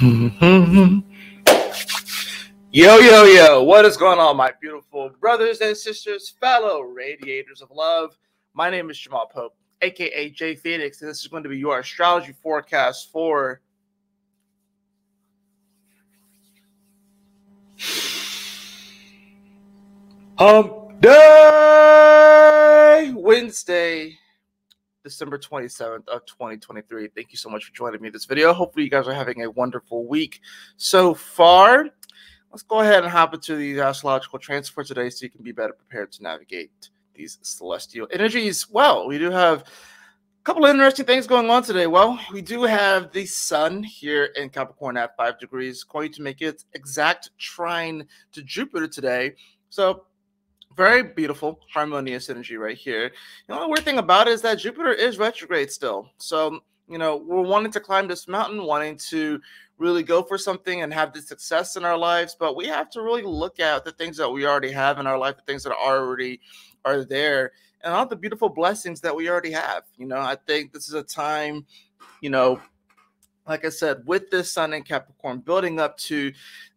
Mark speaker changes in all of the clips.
Speaker 1: Yo, yo, yo, what is going on, my beautiful brothers and sisters, fellow radiators of love? My name is Jamal Pope, aka J Phoenix, and this is going to be your astrology forecast for Hump Day, Wednesday, December 27th of 2023. Thank you so much for joining me in this video. Hopefully you guys are having a wonderful week so far. Let's go ahead and hop into the astrological transfer today so you can be better prepared to navigate these celestial energies. Well, we do have a couple of interesting things going on today. Well, we do have the sun here in Capricorn at 5 degrees, going to make its exact trine to Jupiter today. So very beautiful, harmonious energy right here. The only weird thing about it is that Jupiter is retrograde still. So, we're wanting to climb this mountain, wanting to really go for something and have the success in our lives. But we have to really look at the things that we already have in our life, the things that already are there, and all the beautiful blessings that we already have. I think this is a time, like I said, with this sun in Capricorn building up to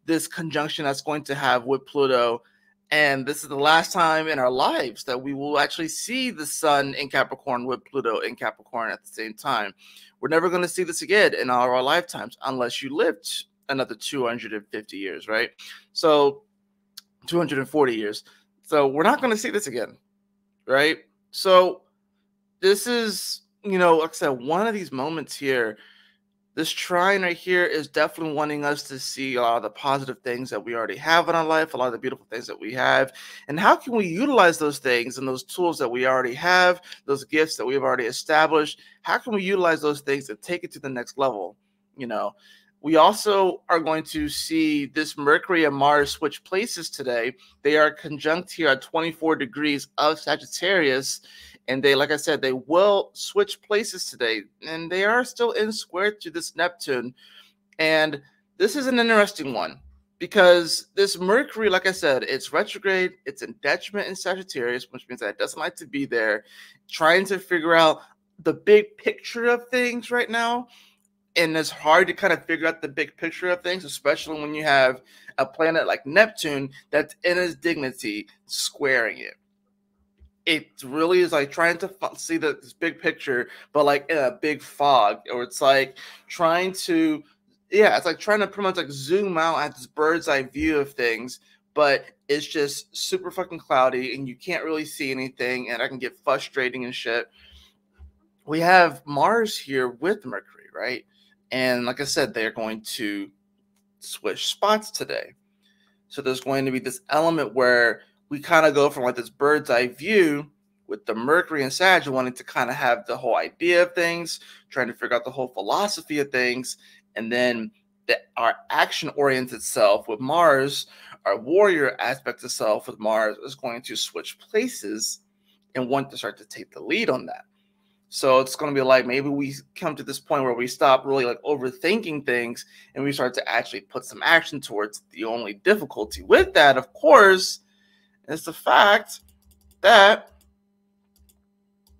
Speaker 1: this conjunction that's going to have with Pluto. And this is the last time in our lives that we will actually see the sun in Capricorn with Pluto in Capricorn at the same time. We're never going to see this again in all our lifetimes unless you lived another 250 years, right? So 240 years. So we're not going to see this again, right? So this is, like I said, one of these moments here. This trine right here is definitely wanting us to see a lot of the positive things that we already have in our life, a lot of the beautiful things that we have, and how can we utilize those things and those tools that we already have, those gifts that we've already established. How can we utilize those things and take it to the next level? We also are going to see this Mercury and Mars switch places today. They are conjunct here at 24 degrees of Sagittarius. And they, like I said, they will switch places today. And they are still in square to this Neptune. And this is an interesting one because this Mercury, like I said, it's retrograde. It's in detriment in Sagittarius, which means that it doesn't like to be there. Trying to figure out the big picture of things right now. And it's hard to kind of figure out the big picture of things, especially when you have a planet like Neptune that's in its dignity squaring it. It really is like trying to see this big picture, but like in a big fog, or it's like trying to, it's like trying to pretty much like zoom out at this bird's eye view of things, but it's just super fucking cloudy and you can't really see anything, and I can get frustrating and shit. We have Mars here with Mercury, right? And like I said, they're going to switch spots today. So there's going to be this element where we kind of go from like this bird's eye view with the Mercury and Sag wanting to kind of have the whole idea of things, trying to figure out the whole philosophy of things, and then our action-oriented self with Mars, our warrior aspect of self with Mars is going to switch places and want to start to take the lead on that. So it's going to be like maybe we come to this point where we stop really like overthinking things and we start to actually put some action towards it. The only difficulty with that, of course, is the fact that,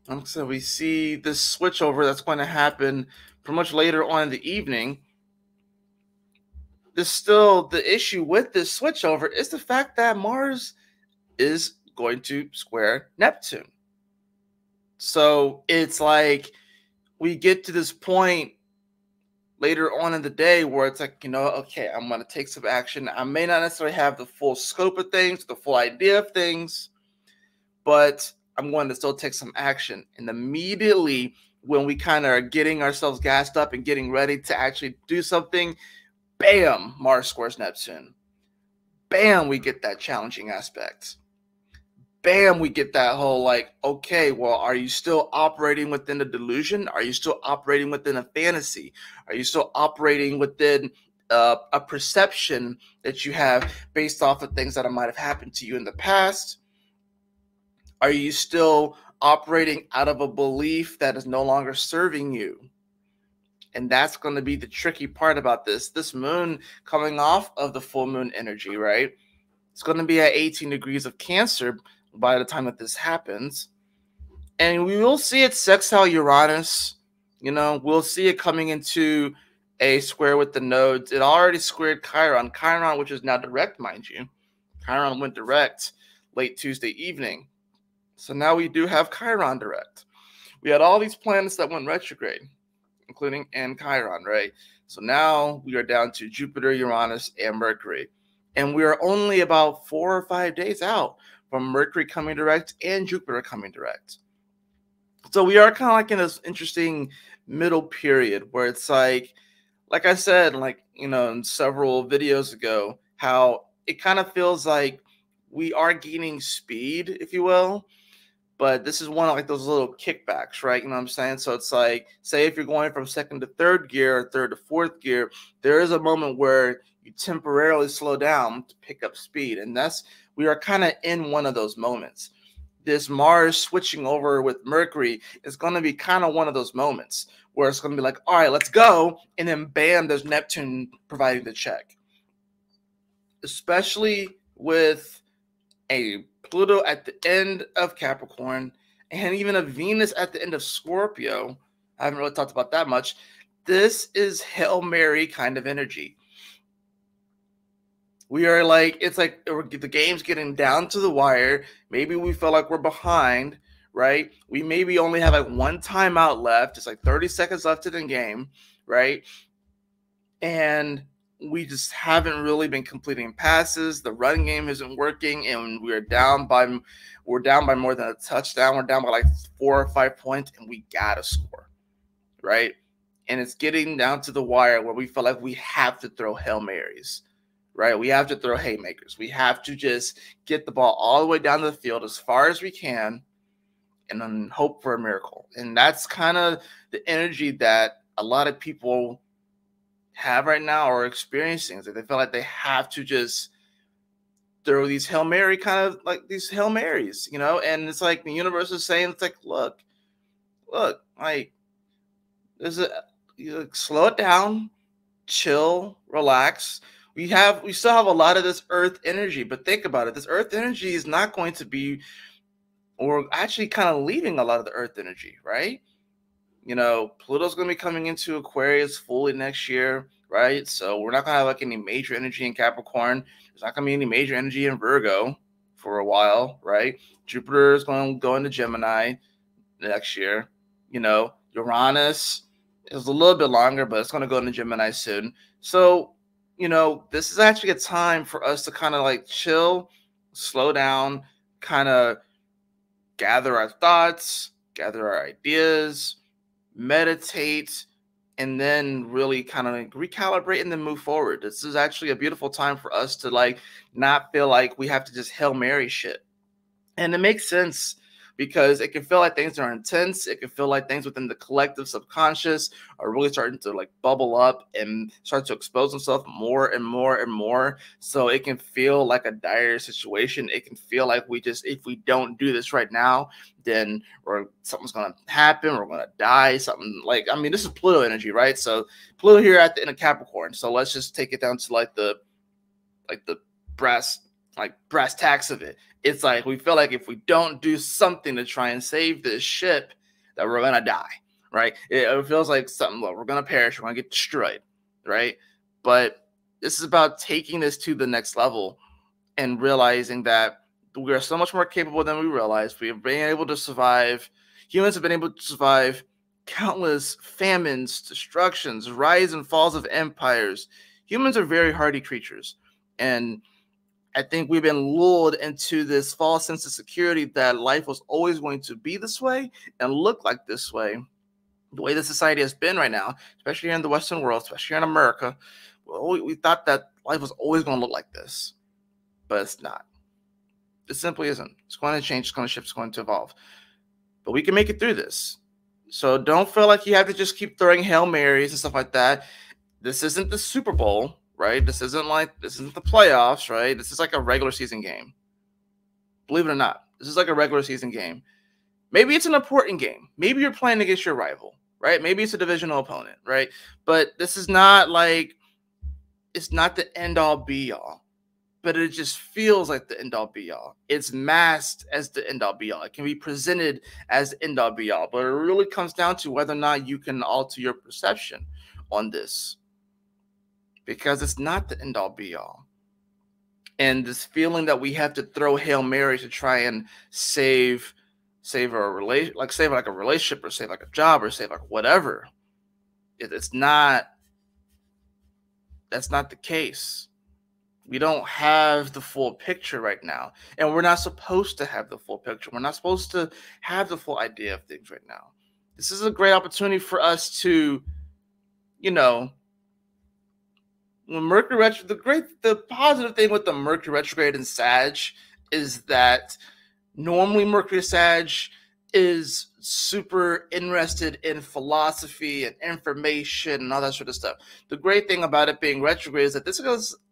Speaker 1: like I said, we see this switchover that's going to happen pretty much later on in the evening. There's still the issue with this switchover is the fact that Mars is going to square Neptune. So it's like we get to this point later on in the day where it's like, okay, I'm going to take some action. I may not necessarily have the full scope of things, the full idea of things, but I'm going to still take some action. And immediately when we kind of are getting ourselves gassed up and getting ready to actually do something, bam, Mars squares Neptune. Bam, we get that challenging aspect. Bam, we get that whole like, okay, well, are you still operating within a delusion? Are you still operating within a fantasy? Are you still operating within a perception that you have based off of things that might have happened to you in the past? Are you still operating out of a belief that is no longer serving you? And that's going to be the tricky part about this. This moon coming off of the full moon energy, right? It's going to be at 18 degrees of Cancer by the time that this happens. And we will see it sextile Uranus. We'll see it coming into A square with the nodes. It already squared Chiron. Chiron, which is now direct, mind you. Chiron went direct late Tuesday evening. So now we do have Chiron direct. We had all these planets that went retrograde, including and Chiron, right? So now we are down to Jupiter, Uranus, and Mercury. And we are only about 4 or 5 days out from Mercury coming direct and Jupiter coming direct. So we are kind of like in this interesting middle period where it's like I said, in several videos ago, how it kind of feels like we are gaining speed, if you will. But this is one of like those little kickbacks, right? You know what I'm saying? So it's like, say if you're going from second to third gear or third to fourth gear, there is a moment where you temporarily slow down to pick up speed. And we are kind of in one of those moments. This Mars switching over with Mercury is going to be kind of one of those moments where it's going to be like, all right, let's go. And then bam, there's Neptune providing the check. Especially with a Pluto at the end of Capricorn and even a Venus at the end of Scorpio. I haven't really talked about that much. This is Hail Mary kind of energy. We are like, it's like the game's getting down to the wire. Maybe we feel like we're behind, right? We maybe only have like one timeout left. It's like 30 seconds left in the game, right? And we just haven't really been completing passes. The running game isn't working, and we're down by more than a touchdown. We're down by like 4 or 5 points, and we gotta score, right? And it's getting down to the wire where we feel like we have to throw Hail Marys, right? We have to throw haymakers. We have to just get the ball all the way down the field as far as we can and then hope for a miracle. And that's kind of the energy that a lot of people have right now or experiencing. They feel like they have to just throw these Hail Mary kind of like these Hail Marys, and it's like the universe is saying, it's like, look, like slow it down, chill, relax. We still have a lot of this earth energy, but think about it. This earth energy is not going to be, or actually kind of leaving a lot of the earth energy, right? Pluto's going to be coming into Aquarius fully next year, right? So we're not going to have like any major energy in Capricorn. There's not going to be any major energy in Virgo for a while, right? Jupiter is going to go into Gemini next year. Uranus is a little bit longer, but it's going to go into Gemini soon. So, this is actually a time for us to kind of like chill, slow down, kind of gather our thoughts, gather our ideas, meditate, and then really kind of recalibrate and then move forward. This is actually a beautiful time for us to like not feel like we have to just Hail Mary shit. And it makes sense because it can feel like things are intense. It can feel like things within the collective subconscious are really starting to like bubble up and start to expose themselves more and more and more. So it can feel like a dire situation. It can feel like if we don't do this right now, then something's going to happen. We're going to die. This is Pluto energy, right? So Pluto here at the end of Capricorn. So let's just take it down to like the brass tacks of it. It's like we feel like if we don't do something to try and save this ship, that we're gonna die, right? It feels like something. Well, we're gonna perish. We're gonna get destroyed, right? But this is about taking this to the next level and realizing that we are so much more capable than we realize. We have been able to survive. Humans have been able to survive countless famines, destructions, rise and falls of empires. Humans are very hardy creatures, and I think we've been lulled into this false sense of security that life was always going to be this way and look like this way. The way the society has been right now, especially here in the Western world, especially here in America, we thought that life was always going to look like this, but it's not. It simply isn't. It's going to change. It's going to shift. It's going to evolve. But we can make it through this. So don't feel like you have to just keep throwing Hail Marys and stuff like that. This isn't the Super Bowl, right? This isn't the playoffs, right? This is like a regular season game. Believe it or not, this is like a regular season game. Maybe it's an important game. Maybe you're playing against your rival, right? Maybe it's a divisional opponent, right? But this is not it's not the end all be all, but it just feels like the end all be all. It's masked as the end all be all. It can be presented as the end all be all, but it really comes down to whether or not you can alter your perception on this. because it's not the end all be all. And this feeling that we have to throw Hail Mary to try and save a save like a relationship, or save like a job, or save like whatever. It's not. That's not the case. We don't have the full picture right now, and we're not supposed to have the full picture. We're not supposed to have the full idea of things right now. This is a great opportunity for us to, you know, when Mercury retrograde, the positive thing with the Mercury retrograde in Sag is that normally Mercury Sag is super interested in philosophy and information and all that sort of stuff. The great thing about it being retrograde is that this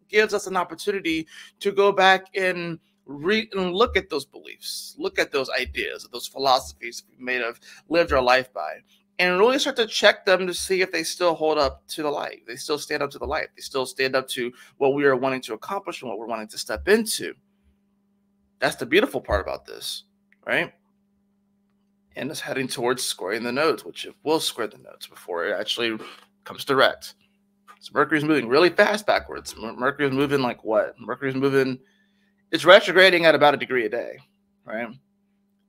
Speaker 1: gives us an opportunity to go back and look at those beliefs, look at those ideas, those philosophies we may have lived our life by, and really start to check them to see if they still hold up to the light. They still stand up to the light. They still stand up to what we are wanting to accomplish and what we're wanting to step into. That's the beautiful part about this, right? And it's heading towards squaring the nodes, which it will square the nodes before it actually comes direct. So Mercury's moving really fast backwards. Mercury's moving like what? It's retrograding at about 1 degree a day, right?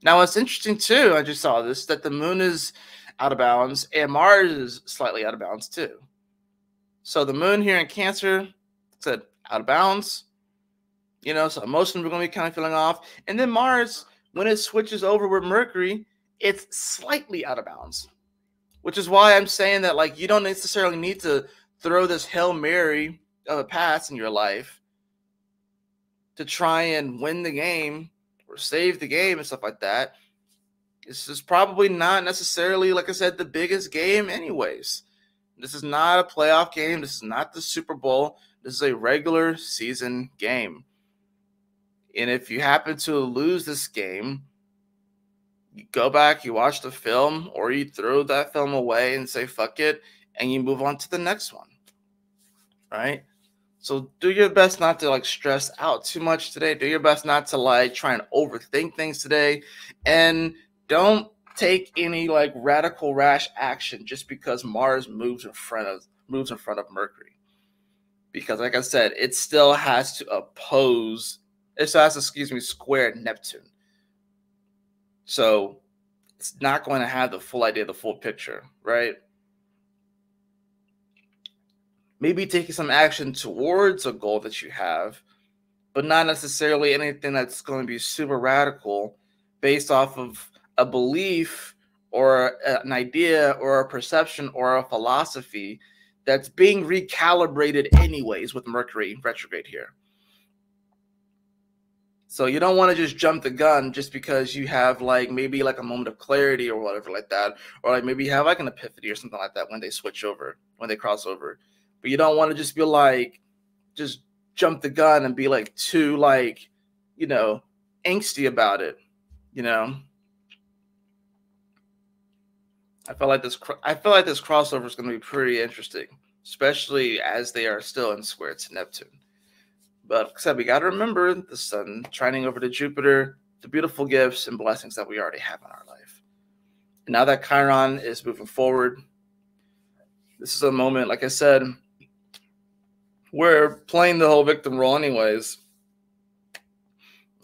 Speaker 1: Now, what's interesting too, I just saw this, that the moon is out of bounds and Mars is slightly out of bounds too. So the moon here in Cancer said out of bounds, so emotionally we're going to be kind of feeling off. And then Mars, when it switches over with Mercury, it's slightly out of bounds, which is why I'm saying that, like, you don't necessarily need to throw this Hail Mary of a pass in your life to try and win the game or save the game and stuff like that. This is probably not necessarily, like I said, the biggest game anyways. This is not a playoff game. This is not the Super Bowl. This is a regular season game. And if you happen to lose this game, you go back, you watch the film, or you throw that film away and say, fuck it, and you move on to the next one, right? So do your best not to, like, stress out too much today. Do your best not to, like, try and overthink things today. And don't take any, like, radical rash action just because Mars moves in front of Mercury. Because, like I said, it still has to square Neptune. So it's not going to have the full idea, the full picture, right? Maybe taking some action towards a goal that you have, but not necessarily anything that's going to be super radical based off of a belief or an idea or a perception or a philosophy that's being recalibrated anyways with Mercury retrograde here. So you don't want to just jump the gun just because you have, like, maybe like a moment of clarity or whatever like that, or like maybe you have like an epiphany or something like that when they cross over. But you don't want to just be like, just jump the gun and be like too, like, angsty about it. I feel like this crossover is going to be pretty interesting, especially as they are still in square to Neptune. But like I said, we got to remember the sun trining over to Jupiter, the beautiful gifts and blessings that we already have in our life. And now that Chiron is moving forward, this is a moment, like I said, we're playing the whole victim role anyways,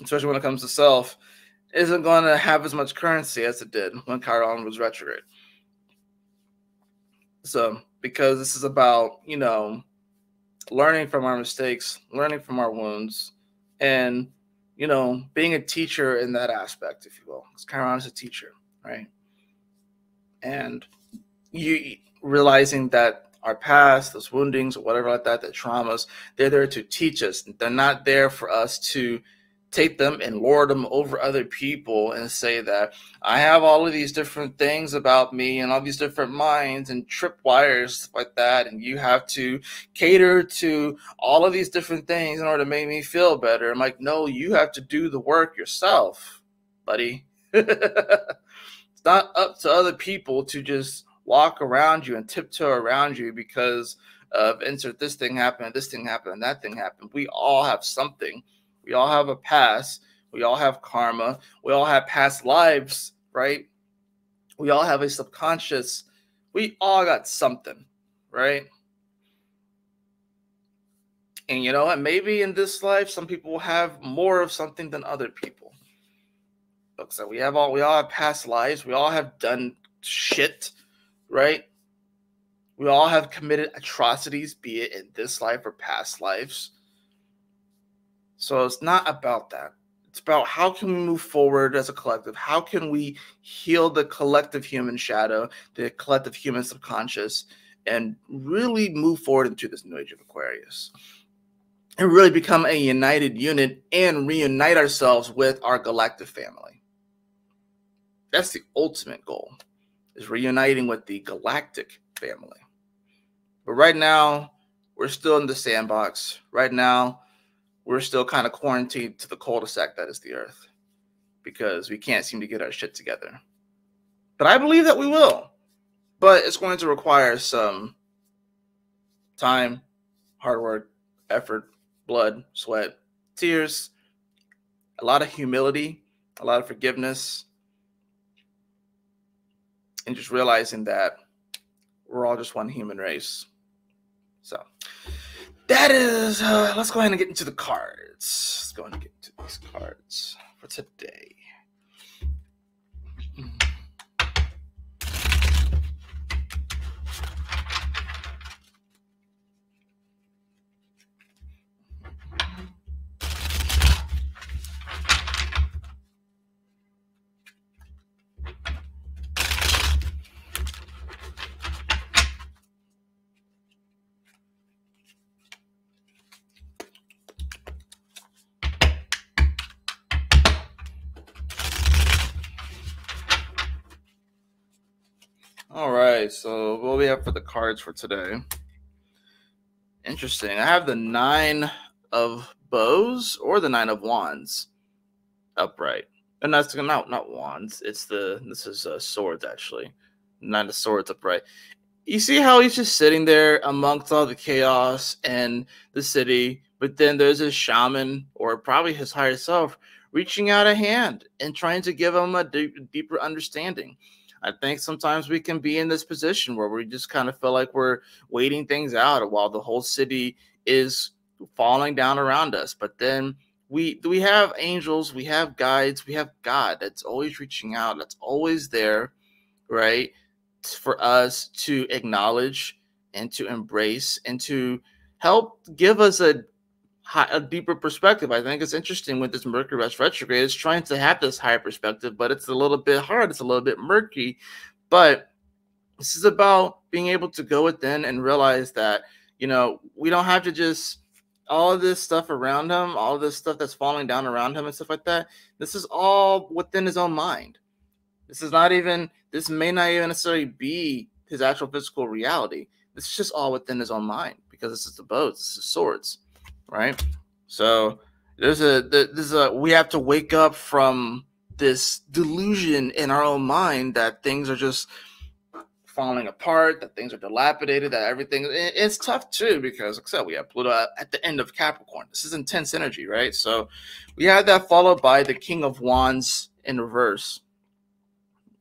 Speaker 1: especially when it comes to self, isn't going to have as much currency as it did when Chiron was retrograde. So, because this is about, learning from our mistakes, learning from our wounds, and, being a teacher in that aspect, if you will. Because Chiron is a teacher, right? And you realizing that our past, those woundings or whatever like that, the traumas, they're there to teach us. They're not there for us to take them and lord them over other people and say that I have all of these different things about me and all these different minds and tripwires like that, and you have to cater to all of these different things in order to make me feel better. I'm like, no, you have to do the work yourself, buddy. It's not up to other people to just walk around you and tiptoe around you because of insert this thing happened, this thing happened, and that thing happened. We all have something. We all have a past. We all have karma. We all have past lives, right? We all have a subconscious. We all got something, right? And you know what? Maybe in this life, some people will have more of something than other people. So we all have past lives. We all have done shit, right? We all have committed atrocities, be it in this life or past lives. So it's not about that. It's about how can we move forward as a collective? How can we heal the collective human shadow, the collective human subconscious, and really move forward into this new age of Aquarius? And really become a united unit and reunite ourselves with our galactic family. That's the ultimate goal, is reuniting with the galactic family. But right now, we're still in the sandbox. Right now, we're still kind of quarantined to the cul-de-sac that is the Earth, because we can't seem to get our shit together. But I believe that we will. But it's going to require some time, hard work, effort, blood, sweat, tears, a lot of humility, a lot of forgiveness, and just realizing that we're all just one human race. So that is, let's go ahead and get into the cards. Let's go ahead and get into these cards for today. All right, so what we have for the cards for today? Interesting. I have the 9 of bows or the 9 of wands upright. And that's not wands. This is swords, actually. 9 of swords upright. You see how he's just sitting there amongst all the chaos and the city, but then there's a shaman, or probably his higher self, reaching out a hand and trying to give him a deeper understanding. I think sometimes we can be in this position where we just kind of feel like we're waiting things out while the whole city is falling down around us. But then we have angels, we have guides, we have God that's always reaching out, that's always there, right, for us to acknowledge and to embrace and to help give us a deeper perspective. I think it's interesting with this Mercury retrograde. It's trying to have this higher perspective, but it's a little bit hard. It's a little bit murky. But this is about being able to go within and realize that, you know, we don't have to just all of this stuff around him, all of this stuff that's falling down around him and stuff like that. This is all within his own mind. This may not even necessarily be his actual physical reality. This is just all within his own mind, because this is the bows, this is swords, right? So we have to wake up from this delusion in our own mind that things are just falling apart, that things are dilapidated, that everything, it's tough too, because like I said, we have Pluto at the end of Capricorn. This is intense energy, right? So we have that followed by the King of Wands in reverse.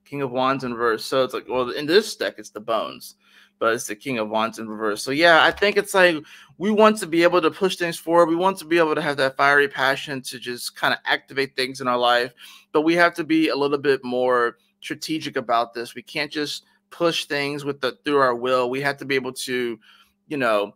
Speaker 1: King of Wands in reverse. So it's like, well, in this deck, it's the bones, but it's the King of Wands in reverse. So yeah, I think it's like we want to be able to push things forward. We want to be able to have that fiery passion to just kind of activate things in our life, but we have to be a little bit more strategic about this. We can't just push things through our will. We have to be able to, you know,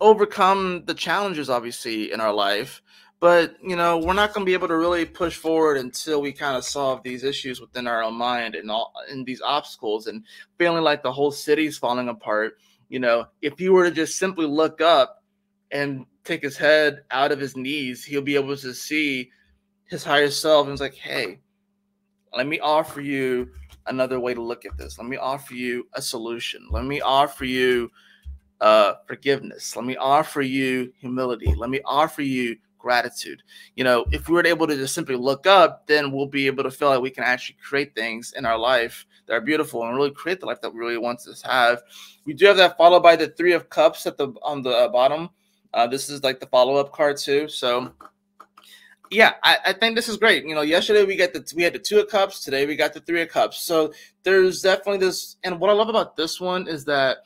Speaker 1: overcome the challenges, obviously, in our life. But, you know, we're not going to be able to really push forward until we kind of solve these issues within our own mind and these obstacles, and feeling like the whole city's falling apart. You know, if he were to just simply look up and take his head out of his knees, he'll be able to see his higher self. And it's like, hey, let me offer you another way to look at this. Let me offer you a solution. Let me offer you forgiveness. Let me offer you humility. Let me offer you gratitude. You know, if we were able to just simply look up, then we'll be able to feel like we can actually create things in our life that are beautiful and really create the life that we really want to have. We do have that followed by the 3 of Cups on the bottom. This is like the follow-up card too. So yeah, I think this is great. You know, yesterday we had the 2 of Cups. Today we got the 3 of Cups. So there's definitely this. And what I love about this one is that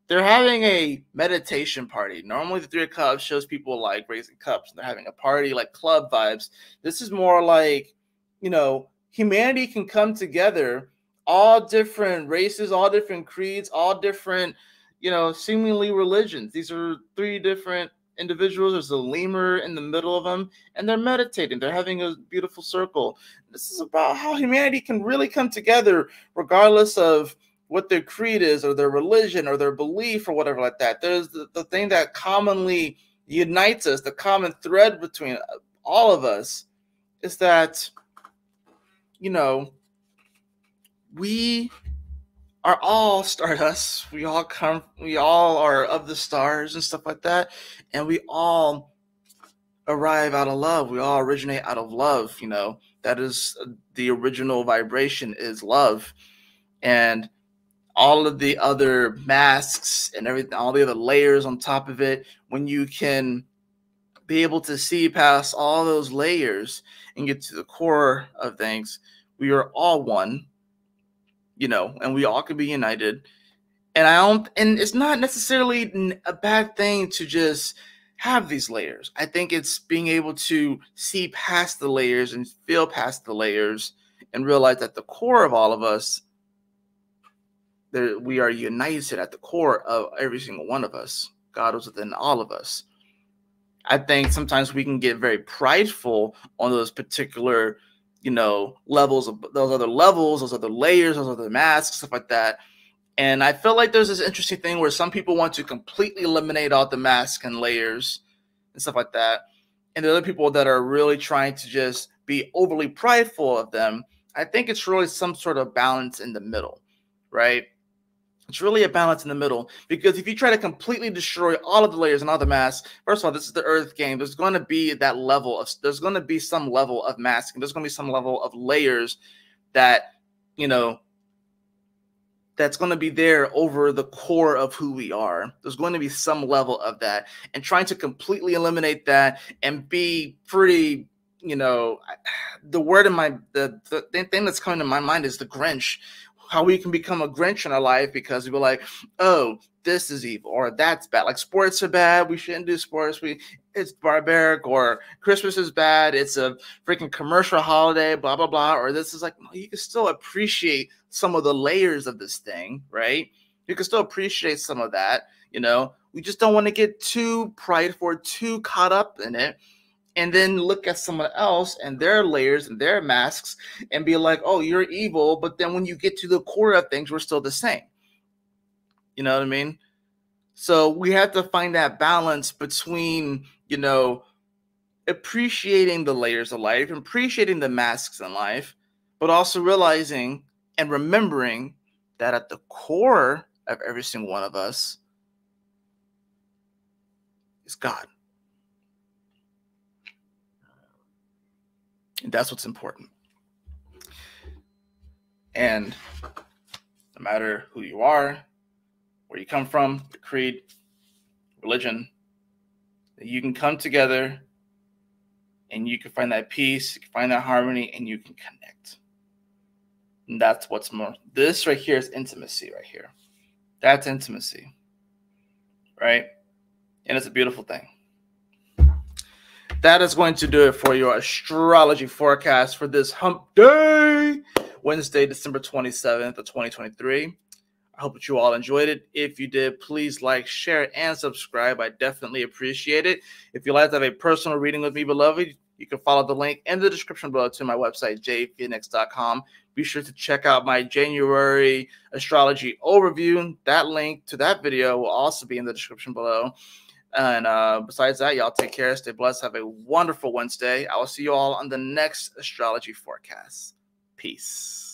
Speaker 1: they're having a meditation party. Normally, the Three of Cups shows people like raising cups. They're having a party, like club vibes. This is more like, humanity can come together, all different races, all different creeds, all different, seemingly religions. These are three different individuals. There's a lemur in the middle of them, and they're meditating. They're having a beautiful circle. This is about how humanity can really come together, regardless of what their creed is or their religion or their belief or whatever like that. There's the thing that commonly unites us, the common thread between all of us is that, we are all stardust. We all are of the stars and stuff like that. And we all arrive out of love. We all originate out of love. That is the original vibration is love. And all of the other masks and everything, all the other layers on top of it, when you can be able to see past all those layers and get to the core of things, we are all one, and we all can be united. And it's not necessarily a bad thing to just have these layers. I think it's being able to see past the layers and feel past the layers and realize that the core of all of us, we are united at the core of every single one of us. God is within all of us. I think sometimes we can get very prideful on those particular, levels of those other levels, those other layers, those other masks, stuff like that. And I feel like there's this interesting thing where some people want to completely eliminate all the masks and layers and stuff like that. And the other people that are really trying to just be overly prideful of them. I think it's really some sort of balance in the middle, right? It's really a balance in the middle, because if you try to completely destroy all of the layers and all the masks, first of all, this is the Earth game. There's going to be there's going to be some level of masking. There's going to be some level of layers that, that's going to be there over the core of who we are. There's going to be some level of that, and trying to completely eliminate that and be pretty, the word in the thing that's coming to my mind is the Grinch. How we can become a Grinch in our life because we're like, oh, this is evil or that's bad. Like sports are bad. We shouldn't do sports. It's barbaric, or Christmas is bad. It's a freaking commercial holiday, blah, blah, blah. Or this is like, you can still appreciate some of the layers of this thing, right? You can still appreciate some of that. We just don't want to get too prideful or too caught up in it. And then look at someone else and their layers and their masks and be like, oh, you're evil. But then when you get to the core of things, we're still the same. You know what I mean? So we have to find that balance between, appreciating the layers of life, appreciating the masks in life, but also realizing and remembering that at the core of every single one of us is God. And that's what's important. And no matter who you are, where you come from, the creed, religion, you can come together and you can find that peace, you can find that harmony, and you can connect. And that's what's more. This right here is intimacy right here. That's intimacy, right? And it's a beautiful thing. That is going to do it for your astrology forecast for this hump day, Wednesday, December 27th of 2023. I hope that you all enjoyed it. If you did, please like, share, and subscribe. I definitely appreciate it. If you'd like to have a personal reading with me, beloved, you can follow the link in the description below to my website, jphoenix.com. Be sure to check out my January astrology overview. That link to that video will also be in the description below. And besides that, y'all take care, stay blessed, have a wonderful Wednesday. I will see you all on the next astrology forecast. Peace.